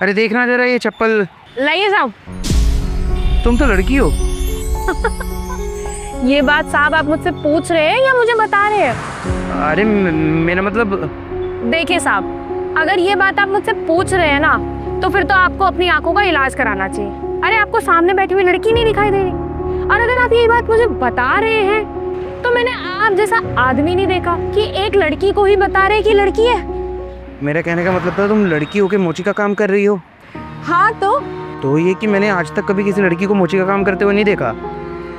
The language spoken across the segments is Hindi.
अरे देखना जरा ये चप्पल। लाइए साहब। तुम तो लड़की हो। ये बात साहब आप मुझसे पूछ रहे हैं या मुझे बता रहे हैं? अरे मेरा मतलब। देखिए साहब, अगर ये बात आप मुझसे पूछ रहे हैं ना, तो फिर तो आपको अपनी आंखों का इलाज कराना चाहिए। अरे आपको सामने बैठी हुई लड़की नहीं दिखाई दे रही? और अगर आप ये बात मुझे बता रहे हैं तो मैंने आप जैसा आदमी नहीं देखा कि एक लड़की को ही बता रहे कि लड़की है। मेरा कहने का मतलब था तुम लड़की होके मोची का काम कर रही हो। हाँ तो ये कि मैंने आज तक कभी किसी लड़की को मोची का काम करते हुए नहीं देखा।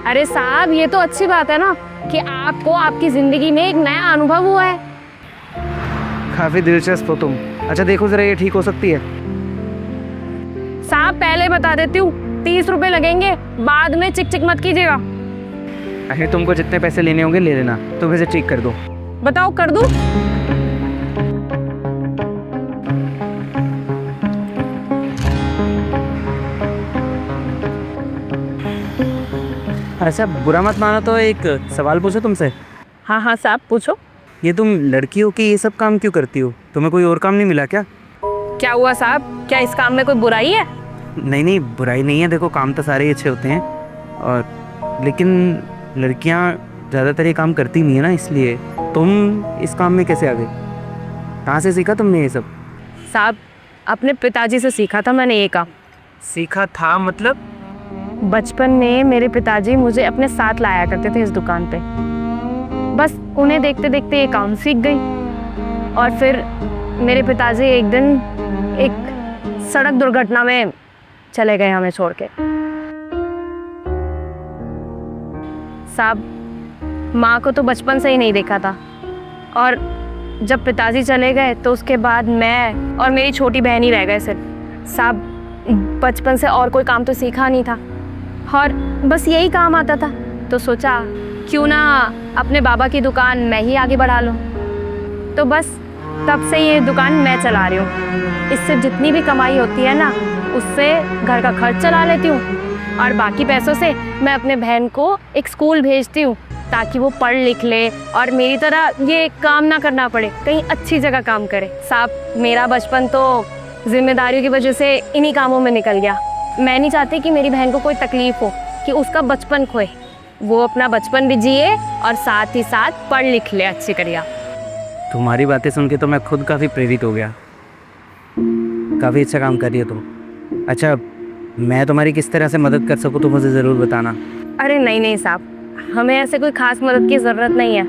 अरे साहब, ये तो अच्छी बात है ना कि आपको आपकी जिंदगी में एक नया अनुभव हुआ है। काफी दिलचस्प हो तुम। अच्छा देखो जरा, ये ठीक हो सकती है? साहब पहले बता देती हूँ, 30 रुपए लगेंगे, बाद में चिक चिक मत कीजिएगा। अरे तुमको जितने पैसे लेने होंगे ले लेना, तो वैसे ठीक कर दो। बताओ कर दूं? अच्छा बुरा मत मानो तो एक सवाल पूछो तुमसे। हाँ हाँ साहब पूछो। ये तुम लड़की हो कि ये सब काम क्यों करती हो? तुम्हें कोई और काम नहीं मिला क्या? क्या हुआ साहब, क्या इस काम में कोई बुराई है? नहीं नहीं, बुराई नहीं है। देखो काम तो सारे ही अच्छे होते हैं, और लेकिन लड़कियां ज़्यादातर ये काम करती नहीं है ना, इसलिए। तुम इस काम में कैसे आ गए? कहाँ से सीखा तुमने ये सब? साहब अपने पिताजी से सीखा था मैंने ये काम। सीखा था मतलब? बचपन में मेरे पिताजी मुझे अपने साथ लाया करते थे इस दुकान पे। बस उन्हें देखते देखते ये काम सीख गई। और फिर मेरे पिताजी एक दिन एक सड़क दुर्घटना में चले गए हमें छोड़ के। साहब माँ को तो बचपन से ही नहीं देखा था, और जब पिताजी चले गए तो उसके बाद मैं और मेरी छोटी बहन ही रह गए सिर्फ। साहब बचपन से और कोई काम तो सीखा नहीं था, और बस यही काम आता था, तो सोचा क्यों ना अपने बाबा की दुकान मैं ही आगे बढ़ा लूँ। तो बस तब से ये दुकान मैं चला रही हूँ। इससे जितनी भी कमाई होती है ना, उससे घर का खर्च चला लेती हूँ, और बाकी पैसों से मैं अपने बहन को एक स्कूल भेजती हूँ ताकि वो पढ़ लिख ले और मेरी तरह ये काम ना करना पड़े, कहीं अच्छी जगह काम करे। साहब मेरा बचपन तो जिम्मेदारियों की वजह से इन्हीं कामों में निकल गया। मैं नहीं चाहती कि मेरी बहन को कोई तकलीफ हो, कि उसका बचपन खोए। वो अपना बचपन भी जिए और साथ ही साथ पढ़ लिख ले अच्छी करिया। तुम्हारी बातें सुन के तो मैं खुद काफ़ी प्रेरित हो गया। काफ़ी अच्छा काम कर रही हो तुम। अच्छा मैं तुम्हारी किस तरह से मदद कर सकूँ तो मुझे ज़रूर बताना। अरे नहीं नहीं साहब, हमें ऐसे कोई ख़ास मदद की ज़रूरत नहीं है।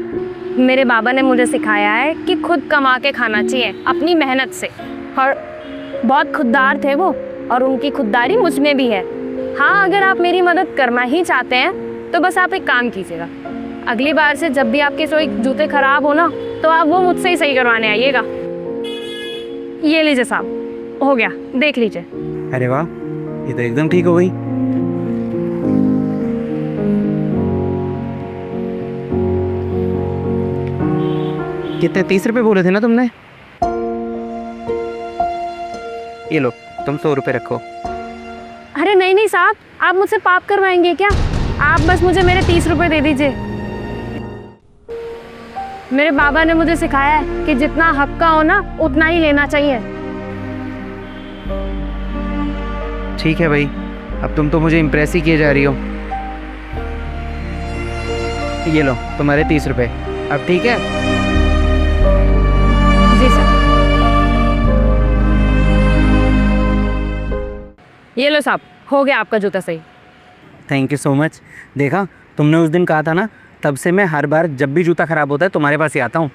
मेरे बाबा ने मुझे सिखाया है कि खुद कमा के खाना चाहिए अपनी मेहनत से, और बहुत खुददार थे वो, और उनकी खुददारी मुझ में भी है। हाँ अगर आप मेरी मदद करना ही चाहते हैं तो बस आप एक काम कीजिएगा, अगली बार से जब भी आपके कोई जूते ख़राब हो ना, तो आप वो मुझसे ही सही करवाने आइएगा। ये लीजिए साहब, हो गया, देख लीजिए। अरे वाह, ये तो एकदम ठीक हो गई। कितने? 30 रुपये बोले थे ना तुमने? ये लो, तुम 100 रुपये रखो। अरे नहीं नहीं साहब, आप मुझसे पाप करवाएंगे क्या? आप बस मुझे मेरे 30 रुपये दे दीजिए। मेरे बाबा ने मुझे सिखाया है कि जितना हक का हो ना, उतना ही लेना चाहिए। ठीक है भाई, अब तुम तो मुझे इम्प्रेस ही किए जा रही हो। ये लो तुम्हारे 30 रुपये। अब ठीक है? जी सर। ये लो साहब, हो गया आपका जूता सही। Thank you so much. देखा, तुमने उस दिन कहा था ना, तब से मैं हर बार जब भी जूता ख़राब होता है तुम्हारे पास ही आता हूँ।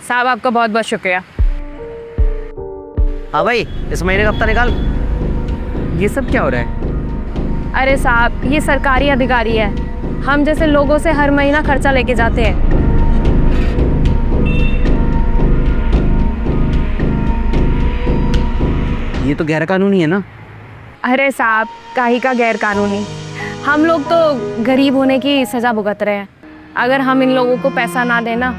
साहब आपका बहुत बहुत शुक्रिया। हाँ भाई, इस महीने का हफ्ता निकाल। ये सब क्या हो रहा है? अरे साहब ये सरकारी अधिकारी है, हम जैसे लोगों से हर महीना खर्चा लेके जाते हैं। ये तो गैर कानूनी है ना? अरे साहब काहे का गैर कानूनी, हम लोग तो गरीब होने की सज़ा भुगत रहे हैं। अगर हम इन लोगों को पैसा ना देना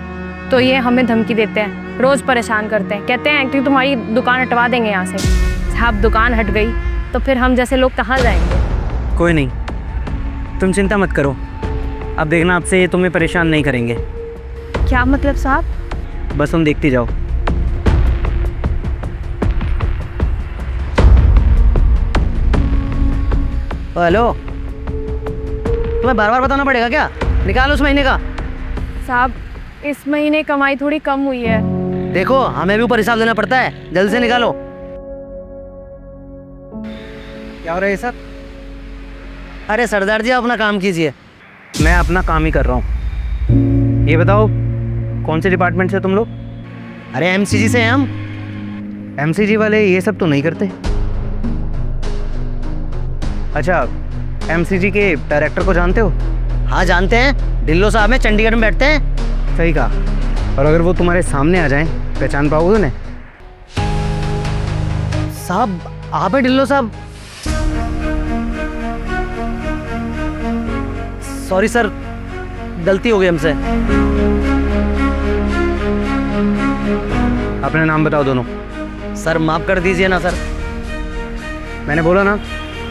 तो ये हमें धमकी देते हैं, रोज़ परेशान करते हैं, कहते हैं कि तुम्हारी दुकान हटवा देंगे यहाँ से। साहब दुकान हट गई तो फिर हम जैसे लोग कहाँ जाएंगे? कोई नहीं, तुम चिंता मत करो। अब देखना, आपसे ये तुम्हें परेशान नहीं करेंगे। क्या मतलब साहब? बस तुम देखती जाओ। हेलो, तुम्हें बार बार बताना पड़ेगा क्या? निकाल उस महीने का। साहब इस महीने कमाई थोड़ी कम हुई है। देखो हमें भी ऊपर हिसाब देना पड़ता है, जल्दी से निकालो। क्या हो रहा है सर? अरे सरदार जी आप अपना काम कीजिए। मैं अपना काम ही कर रहा हूँ। ये बताओ कौन से डिपार्टमेंट से तुम लोग? अरे एमसीजी से हैं हम। एमसीजी वाले ये सब तो नहीं करते। अच्छा, एमसीजी के डायरेक्टर को जानते हो? हाँ जानते हैं, ढिल्लो साहब में चंडीगढ़ में बैठते हैं। सही कहा। और अगर वो तुम्हारे सामने आ जाएं, पहचान पाओगे उन्हें? साहब आप है ढिल्लो साहब? सॉरी सर, गलती हो गई हमसे। अपना नाम बताओ दोनों। सर माफ़ कर दीजिए ना सर। मैंने बोला ना,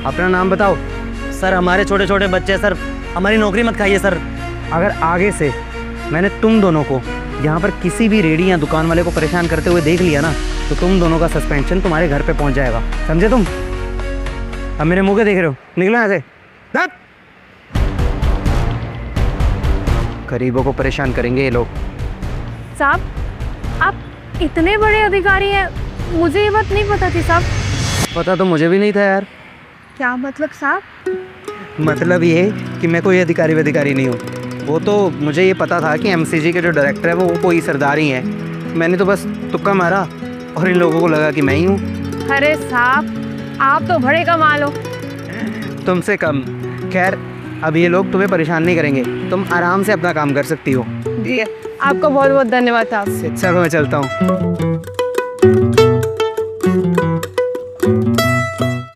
अपना नाम बताओ। सर हमारे छोटे छोटे बच्चे सर, हमारी नौकरी मत खाइए सर। अगर आगे से मैंने तुम दोनों को यहाँ पर किसी भी रेडी या दुकान वाले को परेशान करते हुए देख लिया ना, तो तुम दोनों का सस्पेंशन तुम्हारे घर पे पहुँच जाएगा, समझे तुम? अब मेरे मुँह के देख रहे हो, निकलो यहाँ से। हट! गरीबों को परेशान करेंगे ये लोग। साहब आप इतने बड़े अधिकारी हैं, मुझे ये बात नहीं पता थी साहब। पता तो मुझे भी नहीं था यार। क्या मतलब साहब? मतलब ये कि मैं कोई अधिकारी नहीं हूँ। वो तो मुझे ये पता था कि एमसीजी के जो डायरेक्टर है वो कोई सरदार ही है। मैंने तो बस तुक्का मारा और इन लोगों को लगा कि मैं ही हूँ। अरे साहब आप तो बड़े कमाल हो। तुमसे कम। खैर अब ये लोग तुम्हें परेशान नहीं करेंगे, तुम आराम से अपना काम कर सकती हो। जी आपको बहुत बहुत धन्यवाद साहब। चलो मैं चलता हूँ।